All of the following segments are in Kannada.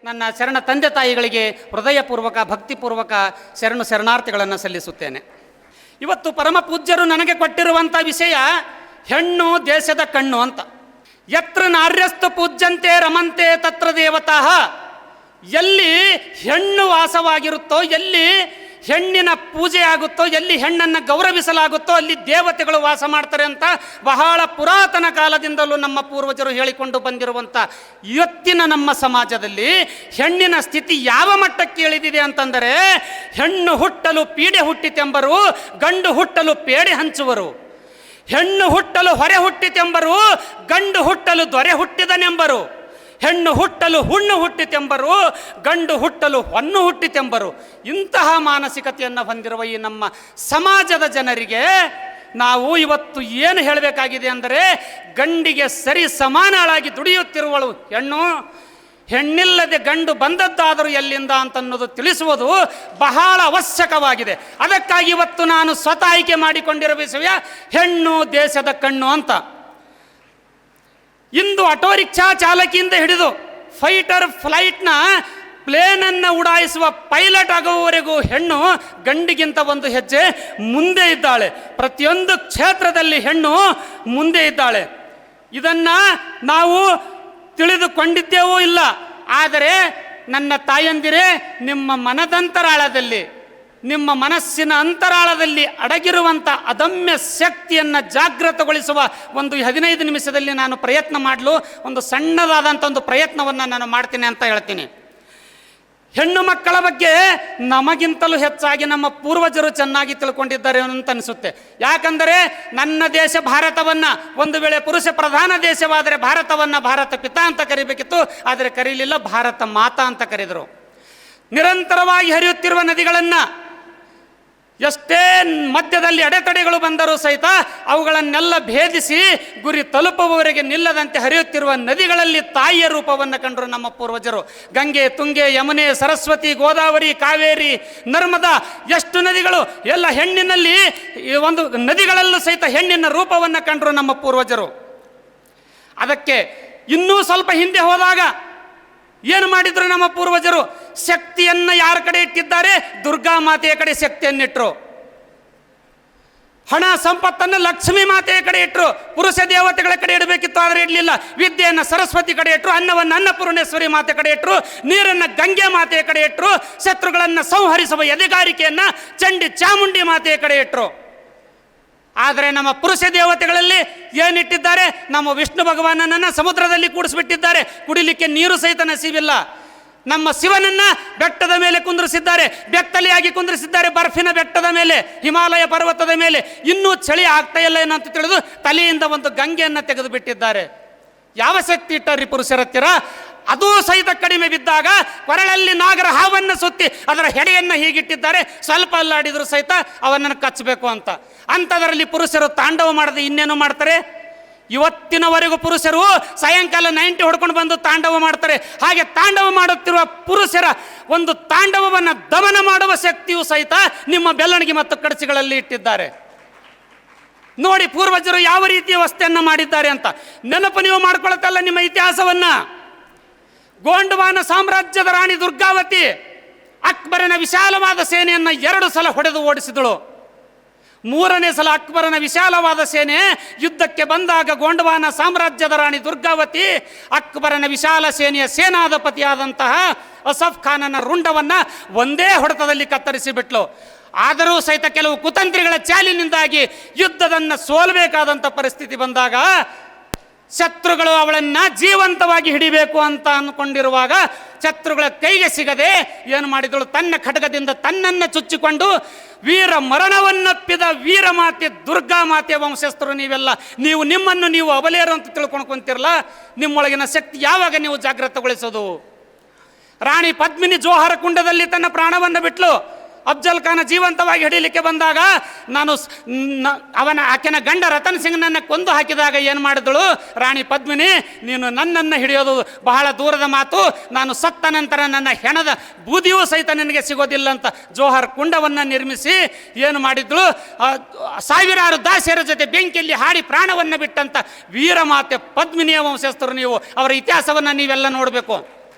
ನನ್ನ ಶರಣ ತಂದೆ ತಾಯಿಗಳಿಗೆ ಹೃದಯಪೂರ್ವಕ ಭಕ್ತಿಪೂರ್ವಕ ಶರಣಾರ್ಥಿಗಳನ್ನು ಸಲ್ಲಿಸುತ್ತೇನೆ. ಇವತ್ತು ಪರಮ ಪೂಜ್ಯರು ನನಗೆ ಕೊಟ್ಟಿರುವಂಥ ವಿಷಯ ಹೆಣ್ಣು ದೇಶದ ಕಣ್ಣು ಅಂತ. ಯತ್ರ ನಾರ್ಯಸ್ತು ಪೂಜ್ಯಂತೆ ರಮಂತೆ ತತ್ರ ದೇವತಃ. ಎಲ್ಲಿ ಹೆಣ್ಣು ವಾಸವಾಗಿರುತ್ತೋ, ಎಲ್ಲಿ ಹೆಣ್ಣಿನ ಪೂಜೆ ಆಗುತ್ತೋ, ಎಲ್ಲಿ ಹೆಣ್ಣನ್ನು ಗೌರವಿಸಲಾಗುತ್ತೋ ಅಲ್ಲಿ ದೇವತೆಗಳು ವಾಸ ಮಾಡ್ತಾರೆ ಅಂತ ಬಹಳ ಪುರಾತನ ಕಾಲದಿಂದಲೂ ನಮ್ಮ ಪೂರ್ವಜರು ಹೇಳಿಕೊಂಡು ಬಂದಿರುವಂಥ ಇವತ್ತಿನ ನಮ್ಮ ಸಮಾಜದಲ್ಲಿ ಹೆಣ್ಣಿನ ಸ್ಥಿತಿ ಯಾವ ಮಟ್ಟಕ್ಕೆ ಇಳಿದಿದೆ ಅಂತಂದರೆ, ಹೆಣ್ಣು ಹುಟ್ಟಲು ಪೀಡೆ ಹುಟ್ಟಿತೆಂಬರು, ಗಂಡು ಹುಟ್ಟಲು ಪೇಡೆ ಹಂಚುವರು. ಹೆಣ್ಣು ಹುಟ್ಟಲು ಹೊರೆ ಹುಟ್ಟಿತೆಂಬರು, ಗಂಡು ಹುಟ್ಟಲು ದೊರೆ ಹುಟ್ಟಿದನೆಂಬರು. ಹೆಣ್ಣು ಹುಟ್ಟಲು ಹುಣ್ಣು ಹುಟ್ಟಿತೆಂಬರು, ಗಂಡು ಹುಟ್ಟಲು ಹೊನ್ನು ಹುಟ್ಟಿತೆಂಬರು. ಇಂತಹ ಮಾನಸಿಕತೆಯನ್ನು ಹೊಂದಿರುವ ಈ ನಮ್ಮ ಸಮಾಜದ ಜನರಿಗೆ ನಾವು ಇವತ್ತು ಏನು ಹೇಳಬೇಕಾಗಿದೆ ಅಂದರೆ, ಗಂಡಿಗೆ ಸರಿ ಸಮಾನಳಾಗಿ ದುಡಿಯುತ್ತಿರುವಳು ಹೆಣ್ಣು, ಹೆಣ್ಣಿಲ್ಲದೆ ಗಂಡು ಬಂದದ್ದಾದರೂ ಎಲ್ಲಿಂದ ಅಂತನ್ನೋದು ತಿಳಿಸುವುದು ಬಹಳ ಅವಶ್ಯಕವಾಗಿದೆ. ಅದಕ್ಕಾಗಿ ಇವತ್ತು ನಾನು ಸ್ವತಃ ಆಯ್ಕೆ ಮಾಡಿಕೊಂಡಿರುವ ವಿಷಯ ಹೆಣ್ಣು ದೇಶದ ಕಣ್ಣು ಅಂತ. ಇಂದು ಆಟೋ ರಿಕ್ಷಾ ಚಾಲಕಿಯಿಂದ ಹಿಡಿದು ಫೈಟರ್ ಫ್ಲೈಟ್ನ ಪ್ಲೇನನ್ನು ಉಡಾಯಿಸುವ ಪೈಲಟ್ ಆಗುವವರೆಗೂ ಹೆಣ್ಣು ಗಂಡಿಗಿಂತ ಒಂದು ಹೆಜ್ಜೆ ಮುಂದೆ ಇದ್ದಾಳೆ. ಪ್ರತಿಯೊಂದು ಕ್ಷೇತ್ರದಲ್ಲಿ ಹೆಣ್ಣು ಮುಂದೆ ಇದ್ದಾಳೆ. ಇದನ್ನು ನಾವು ತಿಳಿದುಕೊಂಡಿದ್ದೇವೂ ಇಲ್ಲ. ಆದರೆ ನನ್ನ ತಾಯಂದಿರೇ, ನಿಮ್ಮ ಮನದಂತರಾಳದಲ್ಲಿ, ನಿಮ್ಮ ಮನಸ್ಸಿನ ಅಂತರಾಳದಲ್ಲಿ ಅಡಗಿರುವಂಥ ಅದಮ್ಯ ಶಕ್ತಿಯನ್ನು ಜಾಗೃತಗೊಳಿಸುವ ಒಂದು 15 ನಿಮಿಷದಲ್ಲಿ ನಾನು ಪ್ರಯತ್ನ ಮಾಡಲು ಒಂದು ಸಣ್ಣದಾದಂಥ ಒಂದು ಪ್ರಯತ್ನವನ್ನು ನಾನು ಮಾಡ್ತೀನಿ ಅಂತ ಹೇಳ್ತೀನಿ. ಹೆಣ್ಣು ಮಕ್ಕಳ ಬಗ್ಗೆ ನಮಗಿಂತಲೂ ಹೆಚ್ಚಾಗಿ ನಮ್ಮ ಪೂರ್ವಜರು ಚೆನ್ನಾಗಿ ತಿಳ್ಕೊಂಡಿದ್ದಾರೆ ಅಂತ ಅನಿಸುತ್ತೆ. ಯಾಕಂದರೆ ನನ್ನ ದೇಶ ಭಾರತವನ್ನು ಒಂದು ವೇಳೆ ಪುರುಷ ಪ್ರಧಾನ ದೇಶವಾದರೆ ಭಾರತವನ್ನು ಭಾರತ ಪಿತಾ ಅಂತ ಕರಿಬೇಕಿತ್ತು, ಆದರೆ ಕರೀಲಿಲ್ಲ, ಭಾರತ ಮಾತಾ ಅಂತ ಕರೆದರು. ನಿರಂತರವಾಗಿ ಹರಿಯುತ್ತಿರುವ ನದಿಗಳನ್ನು ಎಷ್ಟೇ ಮಧ್ಯದಲ್ಲಿ ಅಡೆತಡೆಗಳು ಬಂದರೂ ಸಹಿತ ಅವುಗಳನ್ನೆಲ್ಲ ಭೇದಿಸಿ ಗುರಿ ತಲುಪುವವರೆಗೆ ನಿಲ್ಲದಂತೆ ಹರಿಯುತ್ತಿರುವ ನದಿಗಳಲ್ಲಿ ತಾಯಿಯ ರೂಪವನ್ನು ಕಂಡರು ನಮ್ಮ ಪೂರ್ವಜರು. ಗಂಗೆ, ತುಂಗೆ, ಯಮುನೆ, ಸರಸ್ವತಿ, ಗೋದಾವರಿ, ಕಾವೇರಿ, ನರ್ಮದಾ, ಎಷ್ಟು ನದಿಗಳು ಎಲ್ಲ ಹೆಣ್ಣಿನಲ್ಲಿ ಒಂದು ನದಿಗಳಲ್ಲೂ ಸಹಿತ ಹೆಣ್ಣಿನ ರೂಪವನ್ನು ಕಂಡರು ನಮ್ಮ ಪೂರ್ವಜರು. ಅದಕ್ಕೆ ಇನ್ನೂ ಸ್ವಲ್ಪ ಹಿಂದೆ ಹೋದಾಗ ಏನು ಮಾಡಿದ್ರು ನಮ್ಮ ಪೂರ್ವಜರು? ಶಕ್ತಿಯನ್ನು ಯಾರ ಕಡೆ ಇಟ್ಟಿದ್ದಾರೆ? ದುರ್ಗಾ ಮಾತೆಯ ಕಡೆ ಶಕ್ತಿಯನ್ನಿಟ್ಟರು. ಹಣ ಸಂಪತ್ತನ್ನು ಲಕ್ಷ್ಮೀ ಮಾತೆಯ ಕಡೆ ಇಟ್ಟರು. ಪುರುಷ ದೇವತೆಗಳ ಕಡೆ ಇಡಬೇಕಿತ್ತು, ಆದರೆ ಇಡಲಿಲ್ಲ. ವಿದ್ಯೆಯನ್ನು ಸರಸ್ವತಿ ಕಡೆ ಇಟ್ಟರು, ಅನ್ನವನ್ನು ಅನ್ನಪೂರ್ಣೇಶ್ವರಿ ಮಾತೆ ಕಡೆ ಇಟ್ಟರು, ನೀರನ್ನು ಗಂಗೆ ಮಾತೆಯ ಕಡೆ ಇಟ್ಟರು, ಶತ್ರುಗಳನ್ನು ಸಂಹರಿಸುವ ಎದೆಗಾರಿಕೆಯನ್ನು ಚಂಡಿ ಚಾಮುಂಡಿ ಮಾತೆಯ ಕಡೆ ಇಟ್ಟರು. ಆದರೆ ನಮ್ಮ ಪುರುಷ ದೇವತೆಗಳಲ್ಲಿ ಏನಿಟ್ಟಿದ್ದಾರೆ? ನಮ್ಮ ವಿಷ್ಣು ಭಗವಾನನನ್ನು ಸಮುದ್ರದಲ್ಲಿ ಕೂಡಿಸ್ಬಿಟ್ಟಿದ್ದಾರೆ, ಕುಡಿಲಿಕ್ಕೆ ನೀರು ಸಹಿತ ನಸೀಬಿಲ್ಲ. ನಮ್ಮ ಶಿವನನ್ನು ಬೆಟ್ಟದ ಮೇಲೆ ಕುಂದ್ರಿಸಿದ್ದಾರೆ, ಬೆತ್ತಲೆಯಾಗಿ ಕುಂದ್ರಿಸಿದ್ದಾರೆ, ಬರ್ಫಿನ ಬೆಟ್ಟದ ಮೇಲೆ, ಹಿಮಾಲಯ ಪರ್ವತದ ಮೇಲೆ. ಇನ್ನೂ ಚಳಿ ಆಗ್ತಾ ಇಲ್ಲ ಏನಂತ ತಿಳಿದು ತಲೆಯಿಂದ ಒಂದು ಗಂಗೆಯನ್ನು ತೆಗೆದು ಬಿಟ್ಟಿದ್ದಾರೆ. ಯಾವ ಶಕ್ತಿ ಇಟ್ಟರಿ ಪುರುಷರ ಹತ್ತಿರ? ಅದೂ ಸಹಿತ ಕಡಿಮೆ ಬಿದ್ದಾಗ ಕೊರಳಲ್ಲಿ ನಾಗರ ಹಾವನ್ನು ಸುತ್ತಿ ಅದರ ಹೆಡೆಯನ್ನು ಹೀಗಿಟ್ಟಿದ್ದಾರೆ, ಸ್ವಲ್ಪ ಅಲ್ಲಾಡಿದ್ರು ಸಹಿತ ಅವನನ್ನು ಕಚ್ಚಬೇಕು ಅಂತ. ಅಂಥದರಲ್ಲಿ ಪುರುಷರು ತಾಂಡವ ಮಾಡದೆ ಇನ್ನೇನು ಮಾಡ್ತಾರೆ? ಇವತ್ತಿನವರೆಗೂ ಪುರುಷರು ಸಾಯಂಕಾಲ 90 ಹೊಡ್ಕೊಂಡು ಬಂದು ತಾಂಡವ ಮಾಡ್ತಾರೆ. ಹಾಗೆ ತಾಂಡವ ಮಾಡುತ್ತಿರುವ ಪುರುಷರ ಒಂದು ತಾಂಡವವನ್ನು ದಮನ ಮಾಡುವ ಶಕ್ತಿಯೂ ಸಹಿತ ನಿಮ್ಮ ಬೆಲ್ಲಣಿಗೆ ಮತ್ತು ಕಡಚಿಗಳಲ್ಲಿ ಇಟ್ಟಿದ್ದಾರೆ. ನೋಡಿ ಪೂರ್ವಜರು ಯಾವ ರೀತಿಯ ವ್ಯವಸ್ಥೆಯನ್ನು ಮಾಡಿದ್ದಾರೆ ಅಂತ. ನೆನಪು ನೀವು ಮಾಡ್ಕೊಳ್ತಲ್ಲ ನಿಮ್ಮ ಇತಿಹಾಸವನ್ನು. ಗೋಂಡವಾನ ಸಾಮ್ರಾಜ್ಯದ ರಾಣಿ ದುರ್ಗಾವತಿ ಅಕ್ಬರನ ವಿಶಾಲವಾದ ಸೇನೆಯನ್ನು 2 ಸಲ ಹೊಡೆದು ಓಡಿಸಿದಳು. 3ನೇ ಸಲ ಅಕ್ಬರನ ವಿಶಾಲವಾದ ಸೇನೆ ಯುದ್ಧಕ್ಕೆ ಬಂದಾಗ ಗೋಂಡವಾನ ಸಾಮ್ರಾಜ್ಯದ ರಾಣಿ ದುರ್ಗಾವತಿ ಅಕ್ಬರನ ವಿಶಾಲ ಸೇನೆಯ ಸೇನಾಧಿಪತಿಯಾದಂತಹ ಅಸಫ್ ಖಾನನ ರುಂಡವನ್ನು ಒಂದೇ ಹೊಡೆತದಲ್ಲಿ ಕತ್ತರಿಸಿ ಬಿಟ್ಲು. ಆದರೂ ಸಹಿತ ಕೆಲವು ಕುತಂತ್ರಿಗಳ ಚಾಲಿನಿಂದಾಗಿ ಯುದ್ಧದನ್ನು ಸೋಲಬೇಕಾದಂಥ ಪರಿಸ್ಥಿತಿ ಬಂದಾಗ ಶತ್ರುಗಳು ಅವಳನ್ನು ಜೀವಂತವಾಗಿ ಹಿಡಿಬೇಕು ಅಂತ ಅಂದ್ಕೊಂಡಿರುವಾಗ ಶತ್ರುಗಳ ಕೈಗೆ ಸಿಗದೆ ಏನು ಮಾಡಿದಳು? ತನ್ನ ಖಡ್ಗದಿಂದ ತನ್ನನ್ನು ಚುಚ್ಚಿಕೊಂಡು ವೀರ ಮರಣವನ್ನಪ್ಪಿದ ವೀರಮಾತೆ ದುರ್ಗಾ ಮಾತೆಯ ವಂಶಸ್ಥರು ನೀವೆಲ್ಲ, ನೀವು ನಿಮ್ಮನ್ನು ನೀವು ಅಬಲೆಯರು ಅಂತ ತಿಳ್ಕೊಂಡು ಕುಂತಿರಲ್ಲ, ನಿಮ್ಮೊಳಗಿನ ಶಕ್ತಿ ಯಾವಾಗ ನೀವು ಜಾಗೃತಗೊಳಿಸೋದು? ರಾಣಿ ಪದ್ಮಿನಿ ಜೋಹರ ಕುಂಡದಲ್ಲಿ ತನ್ನ ಪ್ರಾಣವನ್ನು ಬಿಟ್ಲು. ಅಫ್ಜಲ್ ಖಾನ ಜೀವಂತವಾಗಿ ಹಿಡಿಯಲಿಕ್ಕೆ ಬಂದಾಗ ಆಕೆನ ಗಂಡ ರತನ್ ಸಿಂಗ್ನನ್ನು ಕೊಂದು ಹಾಕಿದಾಗ ಏನು ಮಾಡಿದಳು ರಾಣಿ ಪದ್ಮಿನಿ? ನೀನು ನನ್ನನ್ನು ಹಿಡಿಯೋದು ಬಹಳ ದೂರದ ಮಾತು, ನಾನು ಸತ್ತ ನಂತರ ನನ್ನ ಹೆಣದ ಬೂದಿಯೂ ಸಹಿತ ನಿನಗೆ ಸಿಗೋದಿಲ್ಲ ಅಂತ ಜೋಹರ್ ಕುಂಡವನ್ನು ನಿರ್ಮಿಸಿ ಏನು ಮಾಡಿದಳು? ಸಾವಿರಾರು ದಾಸಿಯರ ಜೊತೆ ಬೆಂಕಿಯಲ್ಲಿ ಹಾಡಿ ಪ್ರಾಣವನ್ನು ಬಿಟ್ಟಂಥ ವೀರಮಾತೆ ಪದ್ಮಿನಿಯ ವಂಶಸ್ಥರು ನೀವು. ಅವರ ಇತಿಹಾಸವನ್ನು ನೀವೆಲ್ಲ ನೋಡಬೇಕು.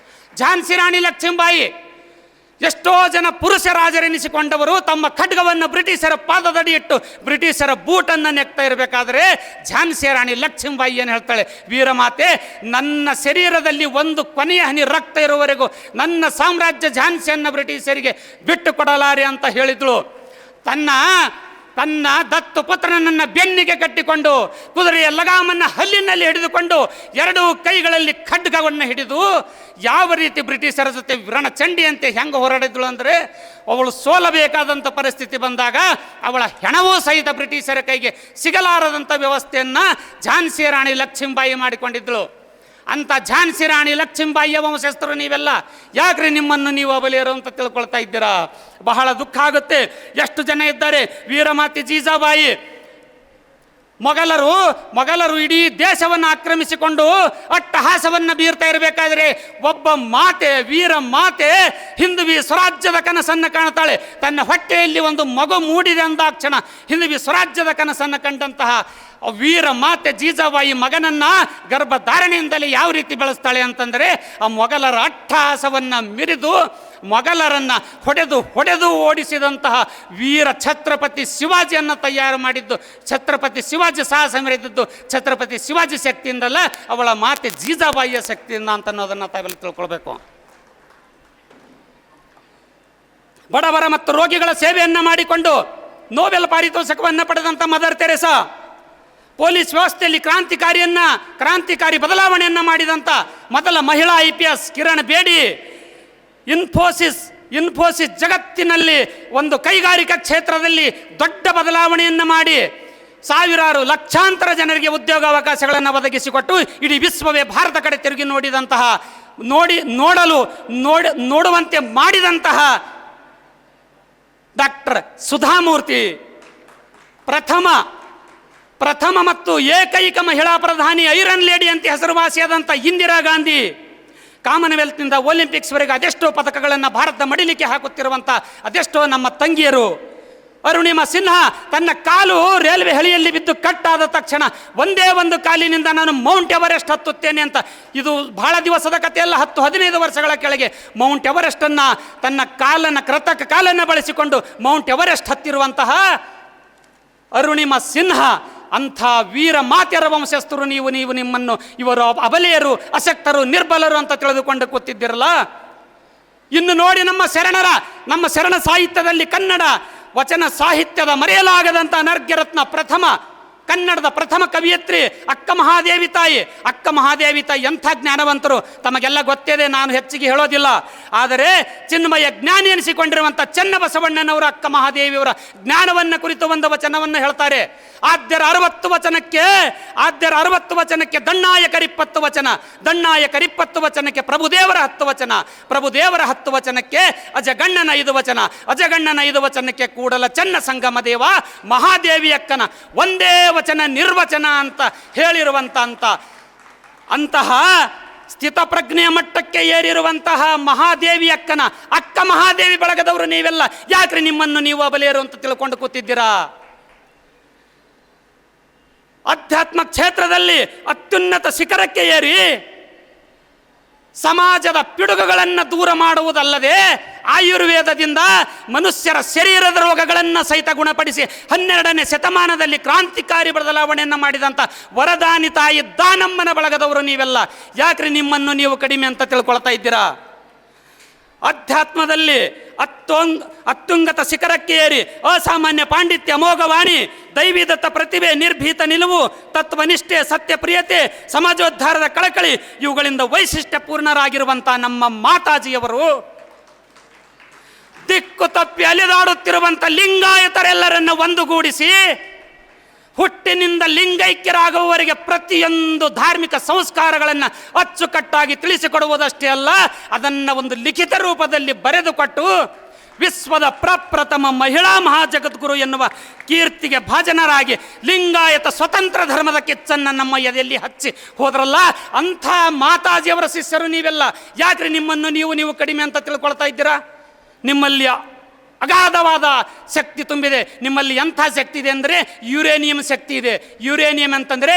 ಝಾನ್ಸಿ ರಾಣಿ ಲಕ್ಷ್ಮೀಬಾಯಿ ಎಷ್ಟೋ ಜನ ಪುರುಷ ರಾಜರೆನಿಸಿಕೊಂಡವರು ತಮ್ಮ ಖಡ್ಗವನ್ನು ಬ್ರಿಟಿಷರ ಪಾದದಡಿ ಇಟ್ಟು ಬ್ರಿಟಿಷರ ಬೂಟನ್ನು ನೆಕ್ತಾ ಇರಬೇಕಾದ್ರೆ ಝಾನ್ಸಿ ರಾಣಿ ಲಕ್ಷ್ಮೀಬಾಯಿ ಏನು ಹೇಳ್ತಾಳೆ, ವೀರಮಾತೆ, ನನ್ನ ಶರೀರದಲ್ಲಿ ಒಂದು ಕೊನೆಯ ಹನಿ ರಕ್ತ ಇರುವವರೆಗೂ ನನ್ನ ಸಾಮ್ರಾಜ್ಯ ಝಾನ್ಸಿಯನ್ನು ಬ್ರಿಟಿಷರಿಗೆ ಬಿಟ್ಟು ಕೊಡಲಾರೆ ಅಂತ ಹೇಳಿದಳು. ತನ್ನ ದತ್ತು ಪುತ್ರನನ್ನು ಬೆನ್ನಿಗೆ ಕಟ್ಟಿಕೊಂಡು ಕುದುರೆಯ ಲಗಾಮನ್ನು ಹಲ್ಲಿನಲ್ಲಿ ಹಿಡಿದುಕೊಂಡು ಎರಡೂ ಕೈಗಳಲ್ಲಿ ಖಡ್ಗವನ್ನು ಹಿಡಿದು ಯಾವ ರೀತಿ ಬ್ರಿಟಿಷರ ಜೊತೆ ರಣಚಂಡಿಯಂತೆ ಹೆಂಗೆ ಹೋರಾಡಿದಳು ಅಂದರೆ, ಅವಳು ಸೋಲಬೇಕಾದಂಥ ಪರಿಸ್ಥಿತಿ ಬಂದಾಗ ಅವಳ ಹೆಣವೂ ಸಹಿತ ಬ್ರಿಟಿಷರ ಕೈಗೆ ಸಿಗಲಾರದಂಥ ವ್ಯವಸ್ಥೆಯನ್ನು ಝಾನ್ಸಿ ರಾಣಿ ಲಕ್ಷ್ಮೀಬಾಯಿ ಮಾಡಿಕೊಂಡಿದ್ದಳು. ಅಂತ ಝಾನ್ಸಿ ರಾಣಿ ಲಕ್ಷ್ಮೀಬಾಯಿಯ ವಂಶಸ್ಥರು ನೀವೆಲ್ಲ, ಯಾಕ್ರಿ ನಿಮ್ಮನ್ನು ನೀವು ಅಬಲಿಯರು ಅಂತ ತಿಳ್ಕೊಳ್ತಾ ಇದ್ದೀರಾ? ಬಹಳ ದುಃಖ ಆಗುತ್ತೆ. ಎಷ್ಟು ಜನ ಇದ್ದಾರೆ. ವೀರಮಾತೆ ಜೀಜಾಬಾಯಿ ಮೊಘಲರು ಇಡೀ ದೇಶವನ್ನು ಆಕ್ರಮಿಸಿಕೊಂಡು ಅಟ್ಟಹಾಸವನ್ನು ಬೀರ್ತಾ ಇರಬೇಕಾದ್ರೆ ಒಬ್ಬ ಮಾತೆ, ವೀರ ಮಾತೆ, ಹಿಂದುವಿ ಸ್ವರಾಜ್ಯದ ಕನಸನ್ನು ಕಾಣ್ತಾಳೆ. ತನ್ನ ಹೊಟ್ಟೆಯಲ್ಲಿ ಒಂದು ಮಗು ಮೂಡಿದೆ ಅಂದಾಕ್ಷಣ ಹಿಂದುವಿ ಸ್ವರಾಜ್ಯದ ಕನಸನ್ನು ಕಂಡಂತಹ ವೀರ ಮಾತೆ ಜೀಜಾಬಾಯಿ ಮಗನನ್ನು ಗರ್ಭಧಾರಣೆಯಿಂದಲೇ ಯಾವ ರೀತಿ ಬೆಳೆಸ್ತಾಳೆ ಅಂತಂದರೆ, ಆ ಮೊಘಲರ ಅಟ್ಟಹಾಸವನ್ನು ಮಿರಿದು ಮೊಘಲರನ್ನು ಹೊಡೆದು ಓಡಿಸಿದಂತಹ ವೀರ ಛತ್ರಪತಿ ಶಿವಾಜಿಯನ್ನು ತಯಾರು ಮಾಡಿದ್ದು, ಛತ್ರಪತಿ ಶಿವಾಜಿ ಸಾಹಸ ಮೆರೆದಿದ್ದು ಛತ್ರಪತಿ ಶಿವಾಜಿ ಶಕ್ತಿಯಿಂದಲ್ಲ, ಅವಳ ಮಾತೆ ಜೀಜಾಬಾಯಿಯ ಶಕ್ತಿಯಿಂದ ಅಂತ ಅನ್ನೋದನ್ನು ತಾವೆಲ್ಲ ತಿಳ್ಕೊಳ್ಬೇಕು. ಬಡವರ ಮತ್ತು ರೋಗಿಗಳ ಸೇವೆಯನ್ನು ಮಾಡಿಕೊಂಡು ನೋಬೆಲ್ ಪಾರಿತೋಷಕವನ್ನು ಪಡೆದಂಥ ಮದರ್ ತೆರೇಸಾ, ಪೊಲೀಸ್ ವ್ಯವಸ್ಥೆಯಲ್ಲಿ ಕ್ರಾಂತಿಕಾರಿ ಬದಲಾವಣೆಯನ್ನು ಮಾಡಿದಂಥ ಮೊದಲ ಮಹಿಳಾ IPS ಕಿರಣ್ ಬೇಡಿ, ಇನ್ಫೋಸಿಸ್ ಜಗತ್ತಿನಲ್ಲಿ ಒಂದು ಕೈಗಾರಿಕಾ ಕ್ಷೇತ್ರದಲ್ಲಿ ದೊಡ್ಡ ಬದಲಾವಣೆಯನ್ನು ಮಾಡಿ ಸಾವಿರಾರು ಲಕ್ಷಾಂತರ ಜನರಿಗೆ ಉದ್ಯೋಗಾವಕಾಶಗಳನ್ನು ಒದಗಿಸಿಕೊಟ್ಟು ಇಡೀ ವಿಶ್ವವೇ ಭಾರತ ಕಡೆ ತಿರುಗಿ ನೋಡುವಂತೆ ಮಾಡಿದಂತಹ ಡಾಕ್ಟರ್ ಸುಧಾಮೂರ್ತಿ, ಪ್ರಥಮ ಮತ್ತು ಏಕೈಕ ಮಹಿಳಾ ಪ್ರಧಾನಿ, ಐರನ್ ಲೇಡಿ ಅಂತ ಹೆಸರುವಾಸಿಯಾದಂಥ ಇಂದಿರಾ ಗಾಂಧಿ, ಕಾಮನ್ವೆಲ್ತ್ನಿಂದ ಒಲಿಂಪಿಕ್ಸ್ವರೆಗೆ ಅದೆಷ್ಟೋ ಪದಕಗಳನ್ನು ಭಾರತ ಮಡಿಲಿಕ್ಕೆ ಹಾಕುತ್ತಿರುವಂಥ ಅದೆಷ್ಟೋ ನಮ್ಮ ತಂಗಿಯರು. ಅರುಣಿಮಾ ಸಿನ್ಹಾ ತನ್ನ ಕಾಲು ರೈಲ್ವೆ ಹಳಿಯಲ್ಲಿ ಬಿದ್ದು ಕಟ್ಟಾದ ತಕ್ಷಣ ಒಂದೇ ಒಂದು ಕಾಲಿನಿಂದ ನಾನು ಮೌಂಟ್ ಎವರೆಸ್ಟ್ ಹತ್ತುತ್ತೇನೆ ಅಂತ, ಇದು ಬಹಳ ದಿವಸದ ಕಥೆಯಲ್ಲ, 10-15 ವರ್ಷಗಳ ಕೆಳಗೆ ಮೌಂಟ್ ಎವರೆಸ್ಟನ್ನು ತನ್ನ ಕೃತಕ ಕಾಲನ್ನು ಬಳಸಿಕೊಂಡು ಮೌಂಟ್ ಎವರೆಸ್ಟ್ ಹತ್ತಿರುವಂತಹ ಅರುಣಿಮಾ ಸಿನ್ಹಾ, ಅಂಥ ವೀರ ಮಾತೆಯರ ವಂಶಸ್ಥರು ನೀವು ನಿಮ್ಮನ್ನು ಇವರು ಅಬಲೆಯರು, ಅಶಕ್ತರು, ನಿರ್ಬಲರು ಅಂತ ತಿಳಿದುಕೊಂಡು ಕೂತಿದ್ದಿರಲ್ಲ. ಇನ್ನು ನೋಡಿ ನಮ್ಮ ಶರಣ ಸಾಹಿತ್ಯದಲ್ಲಿ ಕನ್ನಡ ವಚನ ಸಾಹಿತ್ಯದ ಮರೆಯಲಾಗದಂಥ ಅನರ್ಘ್ಯರತ್ನ ಕನ್ನಡದ ಪ್ರಥಮ ಕವಿಯತ್ರಿ ಅಕ್ಕ ಮಹಾದೇವಿ ತಾಯಿ ಎಂಥ ಜ್ಞಾನವಂತರು ತಮಗೆಲ್ಲ ಗೊತ್ತಿದೆ, ನಾನು ಹೆಚ್ಚಿಗೆ ಹೇಳೋದಿಲ್ಲ. ಆದರೆ ಚಿನ್ಮಯ ಜ್ಞಾನಿ ಎನಿಸಿಕೊಂಡಿರುವಂಥ ಚನ್ನಬಸವಣ್ಣನವರ ಅಕ್ಕ ಮಹಾದೇವಿಯವರ ಜ್ಞಾನವನ್ನು ಕುರಿತು ಒಂದು ವಚನವನ್ನು ಹೇಳ್ತಾರೆ. ಆದ್ಯರ 60 ವಚನಕ್ಕೆ ದಣ್ಣಾಯಕರ 20 ವಚನ, ದಣ್ಣಾಯಕರ 20 ವಚನಕ್ಕೆ ಪ್ರಭುದೇವರ 10 ವಚನ, ಪ್ರಭುದೇವರ 10 ವಚನಕ್ಕೆ ಅಜಗಣ್ಣನ 5 ವಚನ, ಅಜಗಣ್ಣನ 5 ವಚನಕ್ಕೆ ಕೂಡಲ ಚನ್ನ ಸಂಗಮ ದೇವ ಮಹಾದೇವಿ ಅಕ್ಕನ ಒಂದೇ ವಚನ ನಿರ್ವಚನ ಅಂತ ಅಂತಹ ಸ್ಥಿತಪ್ರಜ್ಞೆಯ ಮಟ್ಟಕ್ಕೆ ಏರಿರುವಂತಹ ಮಹಾದೇವಿ ಅಕ್ಕ ಮಹಾದೇವಿ ಬಳಗದವರು ನೀವೆಲ್ಲ ಯಾಕ್ರಿ ನಿಮ್ಮನ್ನು ನೀವು ಅಬಲೆಯರು ಅಂತ ತಿಳ್ಕೊಂಡು ಕೂತಿದ್ದೀರಾ? ಅಧ್ಯಾತ್ಮ ಕ್ಷೇತ್ರದಲ್ಲಿ ಅತ್ಯುನ್ನತ ಶಿಖರಕ್ಕೆ ಏರಿ ಸಮಾಜದ ಪಿಡುಗುಗಳನ್ನು ದೂರ ಮಾಡುವುದಲ್ಲದೆ ಆಯುರ್ವೇದದಿಂದ ಮನುಷ್ಯರ ಶರೀರದ ರೋಗಗಳನ್ನು ಸಹಿತ ಗುಣಪಡಿಸಿ 12ನೇ ಶತಮಾನದಲ್ಲಿ ಕ್ರಾಂತಿಕಾರಿ ಬದಲಾವಣೆಯನ್ನು ಮಾಡಿದಂಥ ವರದಾನಿ ತಾಯಿ ದಾನಮ್ಮನ ಬಳಗದವರು ನೀವೆಲ್ಲ ಯಾಕ್ರಿ ನಿಮ್ಮನ್ನು ನೀವು ಕಡಿಮೆ ಅಂತ ತಿಳ್ಕೊಳ್ತಾ ಇದ್ದೀರಾ? ಅಧ್ಯಾತ್ಮದಲ್ಲಿ ಅತ್ಯುಂಗತ ಶಿಖರಕ್ಕೆ ಏರಿ ಅಸಾಮಾನ್ಯ ಪಾಂಡಿತ್ಯ, ಅಮೋಘವಾಣಿ, ದೈವಿದತ್ತ ಪ್ರತಿಭೆ, ನಿರ್ಭೀತ ನಿಲುವು, ತತ್ವನಿಷ್ಠೆ, ಸತ್ಯಪ್ರಿಯತೆ, ಸಮಾಜೋದ್ಧಾರದ ಕಳಕಳಿ ಇವುಗಳಿಂದ ವೈಶಿಷ್ಟ್ಯಪೂರ್ಣರಾಗಿರುವಂಥ ನಮ್ಮ ಮಾತಾಜಿಯವರು ದಿಕ್ಕು ತಪ್ಪಿ ಅಲೆದಾಡುತ್ತಿರುವಂಥ ಲಿಂಗಾಯತರೆಲ್ಲರನ್ನು ಒಂದುಗೂಡಿಸಿ ಹುಟ್ಟಿನಿಂದ ಲಿಂಗೈಕ್ಯರಾಗುವವರೆಗೆ ಪ್ರತಿಯೊಂದು ಧಾರ್ಮಿಕ ಸಂಸ್ಕಾರಗಳನ್ನು ಅಚ್ಚುಕಟ್ಟಾಗಿ ತಿಳಿಸಿಕೊಡುವುದಷ್ಟೇ ಅಲ್ಲ, ಅದನ್ನು ಒಂದು ಲಿಖಿತ ರೂಪದಲ್ಲಿ ಬರೆದುಕೊಟ್ಟು ವಿಶ್ವದ ಪ್ರಪ್ರಥಮ ಮಹಿಳಾ ಮಹಾಜಗದ್ಗುರು ಎನ್ನುವ ಕೀರ್ತಿಗೆ ಭಾಜನರಾಗಿ ಲಿಂಗಾಯತ ಸ್ವತಂತ್ರ ಧರ್ಮದ ಕಿಚ್ಚನ್ನು ನಮ್ಮ ಎದೆಯಲ್ಲಿ ಹಚ್ಚಿ ಹೋದ್ರಲ್ಲ, ಅಂಥ ಮಾತಾಜಿಯವರ ಶಿಷ್ಯರು ನೀವೆಲ್ಲ ಯಾಕ್ರಿ ನಿಮ್ಮನ್ನು ನೀವು ಕಡಿಮೆ ಅಂತ ತಿಳ್ಕೊಳ್ತಾ ಇದ್ದೀರಾ? ನಿಮ್ಮಲ್ಲಿ ಅಗಾಧವಾದ ಶಕ್ತಿ ತುಂಬಿದೆ. ನಿಮ್ಮಲ್ಲಿ ಎಂಥ ಶಕ್ತಿ ಇದೆ ಅಂದರೆ ಯುರೇನಿಯಂ ಶಕ್ತಿ ಇದೆ. ಯುರೇನಿಯಂ ಅಂತಂದರೆ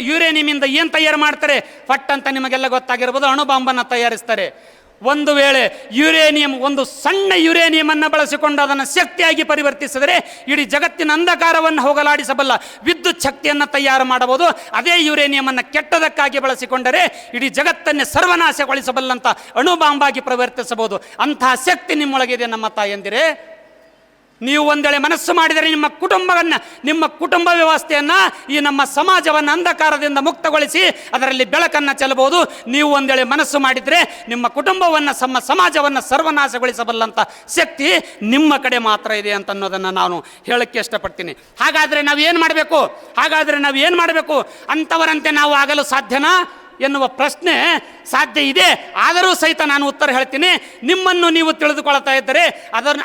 ಯುರೇನಿಯಮಿಂದ ಏನು ತಯಾರು ಮಾಡ್ತಾರೆ? ಫಟ್ ಅಂತ ನಿಮಗೆಲ್ಲ ಗೊತ್ತಾಗಿರ್ಬೋದು, ಅಣುಬಾಂಬನ್ನು ತಯಾರಿಸ್ತಾರೆ. ಒಂದು ವೇಳೆ ಯುರೇನಿಯಂ, ಒಂದು ಸಣ್ಣ ಯುರೇನಿಯಮನ್ನು ಬಳಸಿಕೊಂಡು ಅದನ್ನು ಶಕ್ತಿಯಾಗಿ ಪರಿವರ್ತಿಸಿದರೆ ಇಡೀ ಜಗತ್ತಿನ ಅಂಧಕಾರವನ್ನು ಹೋಗಲಾಡಿಸಬಲ್ಲ ವಿದ್ಯುತ್ ಶಕ್ತಿಯನ್ನು ತಯಾರು ಮಾಡಬಹುದು. ಅದೇ ಯುರೇನಿಯಮನ್ನು ಕೆಟ್ಟದಕ್ಕಾಗಿ ಬಳಸಿಕೊಂಡರೆ ಇಡೀ ಜಗತ್ತನ್ನೇ ಸರ್ವನಾಶಗೊಳಿಸಬಲ್ಲಂಥ ಅಣುಬಾಂಬಾಗಿ ಪರಿವರ್ತಿಸಬಹುದು. ಅಂತಹ ಶಕ್ತಿ ನಿಮ್ಮೊಳಗಿದೆ ನಮ್ಮ ತಾಯಂದಿರೇ. ನೀವು ಒಂದೇಳೆ ಮನಸ್ಸು ಮಾಡಿದರೆ ನಿಮ್ಮ ಕುಟುಂಬ ವ್ಯವಸ್ಥೆಯನ್ನು, ಈ ನಮ್ಮ ಸಮಾಜವನ್ನು ಅಂಧಕಾರದಿಂದ ಮುಕ್ತಗೊಳಿಸಿ ಅದರಲ್ಲಿ ಬೆಳಕನ್ನು ಚೆಲ್ಲಬಹುದು. ನೀವು ಒಂದೇಳೆ ಮನಸ್ಸು ಮಾಡಿದರೆ ನಿಮ್ಮ ಕುಟುಂಬವನ್ನು, ಸಮಾಜವನ್ನು ಸರ್ವನಾಶಗೊಳಿಸಬಲ್ಲಂಥ ಶಕ್ತಿ ನಿಮ್ಮ ಕಡೆ ಮಾತ್ರ ಇದೆ ಅಂತ ಅನ್ನೋದನ್ನು ನಾನು ಹೇಳಕ್ಕೆ ಇಷ್ಟಪಡ್ತೀನಿ. ಹಾಗಾದರೆ ನಾವೇನು ಮಾಡಬೇಕು? ಅಂಥವರಂತೆ ನಾವು ಆಗಲು ಸಾಧ್ಯನಾ ಎನ್ನುವ ಪ್ರಶ್ನೆ ಸಾಧ್ಯ ಇದೆ. ಆದರೂ ಸಹಿತ ನಾನು ಉತ್ತರ ಹೇಳ್ತೀನಿ. ನಿಮ್ಮನ್ನು ನೀವು ತಿಳಿದುಕೊಳ್ತಾ ಇದ್ದರೆ,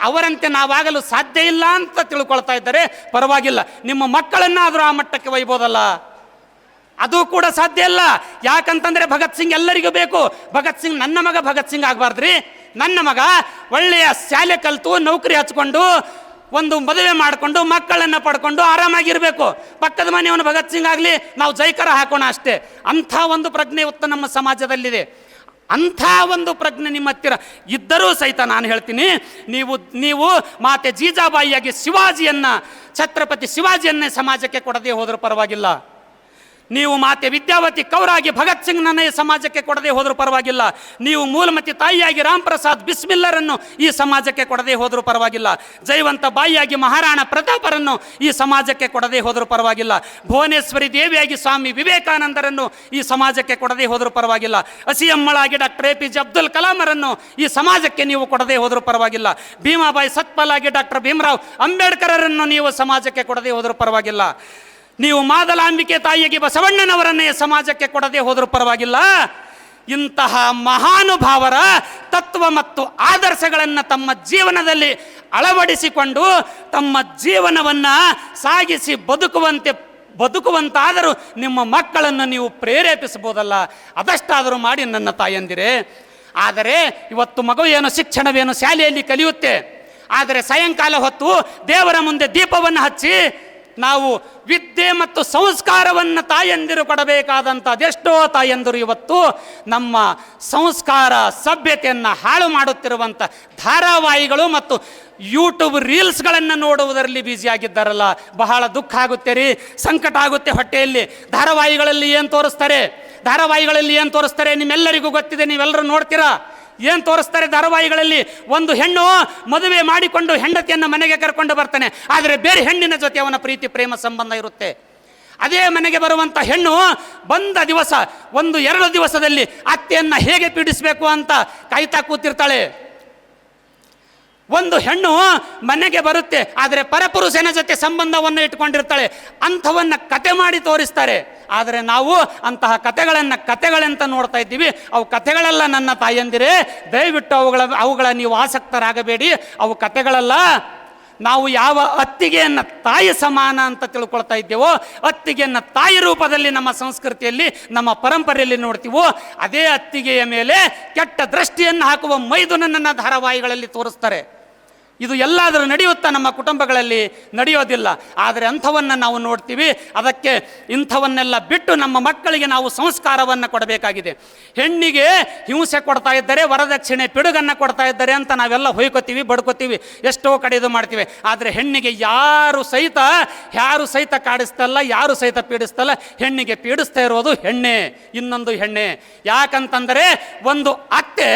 ಅವರಂತೆ ನಾವಾಗಲು ಸಾಧ್ಯ ಇಲ್ಲ ಅಂತ ತಿಳ್ಕೊಳ್ತಾ ಇದ್ದರೆ ಪರವಾಗಿಲ್ಲ. ನಿಮ್ಮ ಮಕ್ಕಳನ್ನಾದರೂ ಆ ಮಟ್ಟಕ್ಕೆ ಒಯ್ಬೋದಲ್ಲ, ಅದು ಕೂಡ ಸಾಧ್ಯ ಇಲ್ಲ. ಯಾಕಂತಂದರೆ ಭಗತ್ ಸಿಂಗ್ ಎಲ್ಲರಿಗೂ ಬೇಕು. ಭಗತ್ ಸಿಂಗ್, ನನ್ನ ಮಗ ಭಗತ್ ಸಿಂಗ್ ಆಗಬಾರ್ದ್ರಿ. ನನ್ನ ಮಗ ಒಳ್ಳೆಯ ಶಾಲೆ ಕಲಿತು ನೌಕರಿ ಹಚ್ಕೊಂಡು ಒಂದು ಮದುವೆ ಮಾಡಿಕೊಂಡು ಮಕ್ಕಳನ್ನು ಪಡ್ಕೊಂಡು ಆರಾಮಾಗಿರಬೇಕು. ಪಕ್ಕದ ಮನೆಯವನು ಭಗತ್ ಸಿಂಗ್ ಆಗಲಿ, ನಾವು ಜೈಕರ ಹಾಕೋಣ ಅಷ್ಟೇ. ಅಂಥ ಒಂದು ಪ್ರಜ್ಞೆ ಇವತ್ತು ನಮ್ಮ ಸಮಾಜದಲ್ಲಿದೆ. ಅಂಥ ಒಂದು ಪ್ರಜ್ಞೆ ನಿಮ್ಮ ಹತ್ತಿರ ಇದ್ದರೂ ಸಹಿತ ನಾನು ಹೇಳ್ತೀನಿ, ನೀವು ಮಾತೆ ಜೀಜಾಬಾಯಿಯಾಗಿ ಛತ್ರಪತಿ ಶಿವಾಜಿಯನ್ನೇ ಸಮಾಜಕ್ಕೆ ಕೊಡದೆ ಹೋದರೂ ಪರವಾಗಿಲ್ಲ. ನೀವು ಮಾತೆ ವಿದ್ಯಾವತಿ ಕೌರಾಗಿ ಭಗತ್ ಸಿಂಗ್ನನ್ನೇ ಸಮಾಜಕ್ಕೆ ಕೊಡದೆ ಹೋದರೂ ಪರವಾಗಿಲ್ಲ. ನೀವು ಮೂಲಮತಿ ತಾಯಿಯಾಗಿ ರಾಮ್ ಪ್ರಸಾದ್ ಬಿಸ್ಮಿಲ್ಲರನ್ನು ಈ ಸಮಾಜಕ್ಕೆ ಕೊಡದೆ ಹೋದರೂ ಪರವಾಗಿಲ್ಲ. ಜಯವಂತ ಬಾಯಿಯಾಗಿ ಮಹಾರಾಣ ಪ್ರತಾಪರನ್ನು ಈ ಸಮಾಜಕ್ಕೆ ಕೊಡದೆ ಹೋದರೂ ಪರವಾಗಿಲ್ಲ. ಭುವನೇಶ್ವರಿ ದೇವಿಯಾಗಿ ಸ್ವಾಮಿ ವಿವೇಕಾನಂದರನ್ನು ಈ ಸಮಾಜಕ್ಕೆ ಕೊಡದೆ ಹೋದರೂ ಪರವಾಗಿಲ್ಲ. ಹಸಿಯಮ್ಮಳಾಗಿ ಡಾಕ್ಟರ್ APJ ಅಬ್ದುಲ್ ಕಲಾಮರನ್ನು ಈ ಸಮಾಜಕ್ಕೆ ನೀವು ಕೊಡದೆ ಹೋದರೂ ಪರವಾಗಿಲ್ಲ. ಭೀಮಾಬಾಯಿ ಸತ್ಪಾಲಾಗಿ ಡಾಕ್ಟರ್ ಭೀಮರಾವ್ ಅಂಬೇಡ್ಕರರನ್ನು ನೀವು ಸಮಾಜಕ್ಕೆ ಕೊಡದೆ ಹೋದರೂ ಪರವಾಗಿಲ್ಲ. ನೀವು ಮಾದಲಾಂಬಿಕೆ ತಾಯಿಗೆ ಬಸವಣ್ಣನವರನ್ನೇ ಸಮಾಜಕ್ಕೆ ಕೊಡದೆ ಹೋದರೂ ಪರವಾಗಿಲ್ಲ. ಇಂತಹ ಮಹಾನುಭಾವರ ತತ್ವ ಮತ್ತು ಆದರ್ಶಗಳನ್ನು ತಮ್ಮ ಜೀವನದಲ್ಲಿ ಅಳವಡಿಸಿಕೊಂಡು ತಮ್ಮ ಜೀವನವನ್ನು ಸಾಗಿಸಿ ಬದುಕುವಂತಾದರೂ ನಿಮ್ಮ ಮಕ್ಕಳನ್ನು ನೀವು ಪ್ರೇರೇಪಿಸಬಹುದಲ್ಲ. ಅದಷ್ಟಾದರೂ ಮಾಡಿ ನನ್ನ ತಾಯಂದಿರೇ. ಆದರೆ ಇವತ್ತು ಮಗು ಏನು ಶಿಕ್ಷಣವೇನು ಶಾಲೆಯಲ್ಲಿ ಕಲಿಯುತ್ತೆ, ಆದರೆ ಸಾಯಂಕಾಲ ಹೊತ್ತು ದೇವರ ಮುಂದೆ ದೀಪವನ್ನು ಹಚ್ಚಿ ನಾವು ವಿದ್ಯೆ ಮತ್ತು ಸಂಸ್ಕಾರವನ್ನು ತಾಯಂದಿರು ಕೊಡಬೇಕಾದಂಥ ಅದೆಷ್ಟೋ ತಾಯಂದಿರು ಇವತ್ತು ನಮ್ಮ ಸಂಸ್ಕಾರ ಸಭ್ಯತೆಯನ್ನು ಹಾಳು ಮಾಡುತ್ತಿರುವಂಥ ಧಾರಾವಾಹಿಗಳು ಮತ್ತು ಯೂಟ್ಯೂಬ್ ರೀಲ್ಸ್ಗಳನ್ನು ನೋಡುವುದರಲ್ಲಿ ಬ್ಯುಸಿಯಾಗಿದ್ದಾರಲ್ಲ. ಬಹಳ ದುಃಖ ಆಗುತ್ತೆ ರೀ, ಸಂಕಟ ಆಗುತ್ತೆ ಹೊಟ್ಟೆಯಲ್ಲಿ. ಧಾರಾವಾಹಿಗಳಲ್ಲಿ ಏನು ತೋರಿಸ್ತಾರೆ ನಿಮ್ಮೆಲ್ಲರಿಗೂ ಗೊತ್ತಿದೆ, ನೀವೆಲ್ಲರೂ ನೋಡ್ತೀರಾ. ಏನು ತೋರಿಸ್ತಾರೆ ಧಾರಾವಾಹಿಗಳಲ್ಲಿ? ಒಂದು ಹೆಣ್ಣು ಮದುವೆ ಮಾಡಿಕೊಂಡು ಹೆಂಡತಿಯನ್ನು ಮನೆಗೆ ಕರ್ಕೊಂಡು ಬರ್ತಾನೆ, ಆದರೆ ಬೇರೆ ಹೆಣ್ಣಿನ ಜೊತೆ ಅವನ ಪ್ರೀತಿ ಪ್ರೇಮ ಸಂಬಂಧ ಇರುತ್ತೆ. ಅದೇ ಮನೆಗೆ ಬರುವಂಥ ಹೆಣ್ಣು ಬಂದ ದಿವಸ 1-2 ದಿವಸದಲ್ಲಿ ಅತ್ತೆಯನ್ನು ಹೇಗೆ ಪೀಡಿಸಬೇಕು ಅಂತ ಕಾಯ್ತಾ ಕೂತಿರ್ತಾಳೆ. ಒಂದು ಹೆಣ್ಣು ಮನೆಗೆ ಬರುತ್ತೆ, ಆದರೆ ಪರಪುರುಷನ ಜೊತೆ ಸಂಬಂಧವನ್ನು ಇಟ್ಕೊಂಡಿರ್ತಾಳೆ. ಅಂಥವನ್ನು ಕತೆ ಮಾಡಿ ತೋರಿಸ್ತಾರೆ. ಆದರೆ ನಾವು ಅಂತಹ ಕತೆಗಳಂತ ನೋಡ್ತಾ ಇದ್ದೀವಿ. ಅವು ಕತೆಗಳೆಲ್ಲ ನನ್ನ ತಾಯಂದಿರೇ. ದಯವಿಟ್ಟು ಅವುಗಳ ನೀವು ಆಸಕ್ತರಾಗಬೇಡಿ. ಅವು ಕತೆಗಳಲ್ಲ. ನಾವು ಯಾವ ಅತ್ತಿಗೆಯನ್ನು ತಾಯಿ ಸಮಾನ ಅಂತ ತಿಳ್ಕೊಳ್ತಾ ಇದ್ದೇವೋ, ಅತ್ತಿಗೆಯನ್ನು ತಾಯಿ ರೂಪದಲ್ಲಿ ನಮ್ಮ ಸಂಸ್ಕೃತಿಯಲ್ಲಿ ನಮ್ಮ ಪರಂಪರೆಯಲ್ಲಿ ನೋಡ್ತೀವೋ, ಅದೇ ಅತ್ತಿಗೆಯ ಮೇಲೆ ಕೆಟ್ಟ ದೃಷ್ಟಿಯನ್ನು ಹಾಕುವ ಮೈದುನನ್ನು ಧಾರಾವಾಹಿಗಳಲ್ಲಿ ತೋರಿಸ್ತಾರೆ. ಇದು ಎಲ್ಲಾದರೂ ನಡೆಯುತ್ತಾ? ನಮ್ಮ ಕುಟುಂಬಗಳಲ್ಲಿ ನಡೆಯೋದಿಲ್ಲ. ಆದರೆ ಅಂಥವನ್ನು ನಾವು ನೋಡ್ತೀವಿ. ಅದಕ್ಕೆ ಇಂಥವನ್ನೆಲ್ಲ ಬಿಟ್ಟು ನಮ್ಮ ಮಕ್ಕಳಿಗೆ ನಾವು ಸಂಸ್ಕಾರವನ್ನು ಕೊಡಬೇಕಾಗಿದೆ. ಹೆಣ್ಣಿಗೆ ಹಿಂಸೆ ಕೊಡ್ತಾ ಇದ್ದಾರೆ, ವರದಕ್ಷಿಣೆ ಪಿಡುಗನ್ನು ಕೊಡ್ತಾ ಇದ್ದಾರೆ ಅಂತ ನಾವೆಲ್ಲ ಹೊಯ್ಕೋತೀವಿ, ಬಡ್ಕೋತೀವಿ, ಎಷ್ಟೋ ಕಡೆ ಇದು ಮಾಡ್ತೀವಿ. ಆದರೆ ಹೆಣ್ಣಿಗೆ ಯಾರು ಸಹಿತ ಕಾಡಿಸ್ತಲ್ಲ, ಯಾರು ಸಹಿತ ಪೀಡಿಸ್ತಲ್ಲ. ಹೆಣ್ಣಿಗೆ ಪೀಡಿಸ್ತಾ ಇರೋದು ಹೆಣ್ಣೆ, ಇನ್ನೊಂದು ಹೆಣ್ಣೆ. ಯಾಕಂತಂದರೆ ಒಂದು ಅತ್ತೆ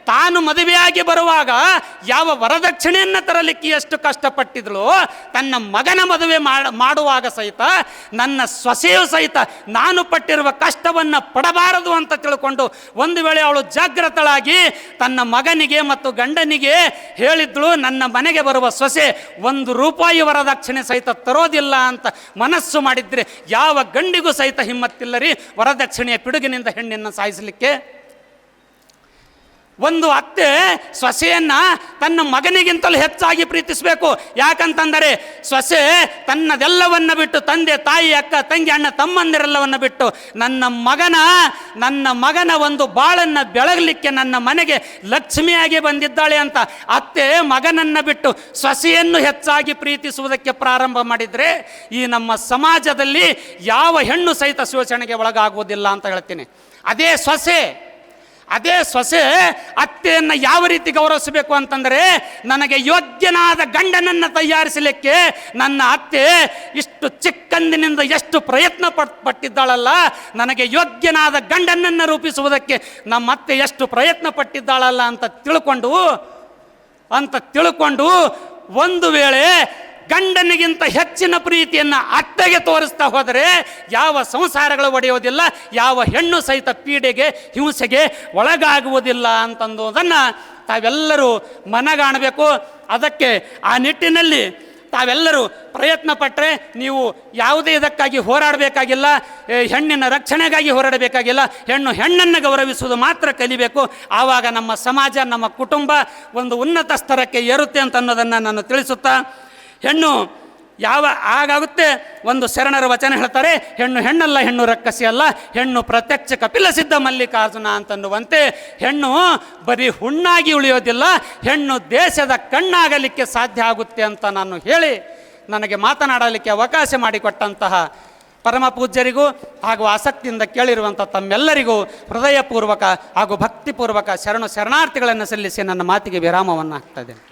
ತಾನು ಮದುವೆಯಾಗಿ ಬರುವಾಗ ಯಾವ ವರದಕ್ಷಿಣೆಯನ್ನು ತರಲಿಕ್ಕೆ ಎಷ್ಟು ಕಷ್ಟಪಟ್ಟಿದ್ಳು, ತನ್ನ ಮಗನ ಮದುವೆ ಮಾಡುವಾಗ ಸಹಿತ ನನ್ನ ಸೊಸೆಯೂ ಸಹಿತ ನಾನು ಪಟ್ಟಿರುವ ಕಷ್ಟವನ್ನು ಪಡಬಾರದು ಅಂತ ತಿಳ್ಕೊಂಡು ಒಂದು ವೇಳೆ ಅವಳು ಜಾಗೃತಳಾಗಿ ತನ್ನ ಮಗನಿಗೆ ಮತ್ತು ಗಂಡನಿಗೆ ಹೇಳಿದ್ಳು, ನನ್ನ ಮನೆಗೆ ಬರುವ ಸೊಸೆ 1 ರೂಪಾಯಿ ವರದಕ್ಷಿಣೆ ಸಹಿತ ತರೋದಿಲ್ಲ ಅಂತ ಮನಸ್ಸು ಮಾಡಿದ್ರೆ ಯಾವ ಗಂಡಿಗೂ ಸಹಿತ ಹಿಮ್ಮತ್ತಿಲ್ಲ ರೀ ವರದಕ್ಷಿಣೆಯ ಪಿಡುಗಿನಿಂದ ಹೆಣ್ಣನ್ನು ಸಾಯಿಸಲಿಕ್ಕೆ. ಒಂದು ಅತ್ತೆ ಸೊಸೆಯನ್ನ ತನ್ನ ಮಗನಿಗಿಂತಲೂ ಹೆಚ್ಚಾಗಿ ಪ್ರೀತಿಸಬೇಕು. ಯಾಕಂತಂದರೆ ಸೊಸೆ ತನ್ನದೆಲ್ಲವನ್ನ ಬಿಟ್ಟು, ತಂದೆ ತಾಯಿ ಅಕ್ಕ ತಂಗಿ ಅಣ್ಣ ತಮ್ಮಂದಿರೆಲ್ಲವನ್ನ ಬಿಟ್ಟು ನನ್ನ ಮಗನ ಒಂದು ಬಾಳನ್ನು ಬೆಳಗಲಿಕ್ಕೆ ನನ್ನ ಮನೆಗೆ ಲಕ್ಷ್ಮಿಯಾಗಿ ಬಂದಿದ್ದಾಳೆ ಅಂತ ಅತ್ತೆ ಮಗನನ್ನ ಬಿಟ್ಟು ಸೊಸೆಯನ್ನು ಹೆಚ್ಚಾಗಿ ಪ್ರೀತಿಸುವುದಕ್ಕೆ ಪ್ರಾರಂಭ ಮಾಡಿದರೆ ಈ ನಮ್ಮ ಸಮಾಜದಲ್ಲಿ ಯಾವ ಹೆಣ್ಣು ಸಹಿತ ಶೋಷಣೆಗೆ ಒಳಗಾಗುವುದಿಲ್ಲ ಅಂತ ಹೇಳ್ತೀನಿ. ಅದೇ ಸೊಸೆ ಅತ್ತೆಯನ್ನು ಯಾವ ರೀತಿ ಗೌರವಿಸಬೇಕು ಅಂತಂದರೆ, ನನಗೆ ಯೋಗ್ಯನಾದ ಗಂಡನನ್ನು ತಯಾರಿಸಲಿಕ್ಕೆ ನನ್ನ ಅತ್ತೆ ಇಷ್ಟು ಚಿಕ್ಕಂದಿನಿಂದ ಎಷ್ಟು ಪ್ರಯತ್ನ ಪಟ್ಟಿದ್ದಾಳಲ್ಲ, ನನಗೆ ಯೋಗ್ಯನಾದ ಗಂಡನನ್ನು ರೂಪಿಸುವುದಕ್ಕೆ ನಮ್ಮ ಅತ್ತೆ ಎಷ್ಟು ಪ್ರಯತ್ನ ಪಟ್ಟಿದ್ದಾಳಲ್ಲ ಅಂತ ತಿಳ್ಕೊಂಡು ಒಂದು ವೇಳೆ ಗಂಡನಿಗಿಂತ ಹೆಚ್ಚಿನ ಪ್ರೀತಿಯನ್ನು ಅತ್ತೆಗೆ ತೋರಿಸ್ತಾ ಹೋದರೆ ಯಾವ ಸಂಸಾರಗಳು ಒಡೆಯುವುದಿಲ್ಲ, ಯಾವ ಹೆಣ್ಣು ಸಹಿತ ಪೀಡೆಗೆ ಹಿಂಸೆಗೆ ಒಳಗಾಗುವುದಿಲ್ಲ ಅಂತಂದುದನ್ನು ತಾವೆಲ್ಲರೂ ಮನಗಾಣಬೇಕು. ಅದಕ್ಕೆ ಆ ನಿಟ್ಟಿನಲ್ಲಿ ತಾವೆಲ್ಲರೂ ಪ್ರಯತ್ನ ಪಟ್ಟರೆ ನೀವು ಯಾವುದೇ ಇದಕ್ಕಾಗಿ ಹೋರಾಡಬೇಕಾಗಿಲ್ಲ, ಹೆಣ್ಣಿನ ರಕ್ಷಣೆಗಾಗಿ ಹೋರಾಡಬೇಕಾಗಿಲ್ಲ. ಹೆಣ್ಣನ್ನು ಗೌರವಿಸುವುದು ಮಾತ್ರ ಕಲಿಬೇಕು. ಆವಾಗ ನಮ್ಮ ಸಮಾಜ, ನಮ್ಮ ಕುಟುಂಬ ಒಂದು ಉನ್ನತ ಸ್ತರಕ್ಕೆ ಏರುತ್ತೆ ಅಂತ ಅನ್ನೋದನ್ನು ನಾನು ತಿಳಿಸುತ್ತಾ, ಹೆಣ್ಣು ಆಗಾಗುತ್ತೆ. ಒಂದು ಶರಣರ ವಚನ ಹೇಳ್ತಾರೆ, ಹೆಣ್ಣಲ್ಲ, ಹೆಣ್ಣು ರಕ್ಕಸಿ ಅಲ್ಲ, ಹೆಣ್ಣು ಪ್ರತ್ಯಕ್ಷ ಕಪಿಲ ಸಿದ್ಧ ಮಲ್ಲಿಕಾರ್ಜುನ ಅಂತನ್ನುವಂತೆ ಹೆಣ್ಣು ಬರೀ ಹುಣ್ಣಾಗಿ ಉಳಿಯೋದಿಲ್ಲ, ಹೆಣ್ಣು ದೇಶದ ಕಣ್ಣಾಗಲಿಕ್ಕೆ ಸಾಧ್ಯ ಆಗುತ್ತೆ ಅಂತ ನಾನು ಹೇಳಿ ನನಗೆ ಮಾತನಾಡಲಿಕ್ಕೆ ಅವಕಾಶ ಮಾಡಿಕೊಟ್ಟಂತಹ ಪರಮ ಪೂಜ್ಯರಿಗೂ ಹಾಗೂ ಆಸಕ್ತಿಯಿಂದ ಕೇಳಿರುವಂಥ ತಮ್ಮೆಲ್ಲರಿಗೂ ಹೃದಯಪೂರ್ವಕ ಹಾಗೂ ಭಕ್ತಿಪೂರ್ವಕ ಶರಣಾರ್ಥಿಗಳನ್ನು ಸಲ್ಲಿಸಿ ನನ್ನ ಮಾತಿಗೆ ವಿರಾಮವನ್ನು ಹಾಕ್ತಾ ಇದ್ದೇನೆ.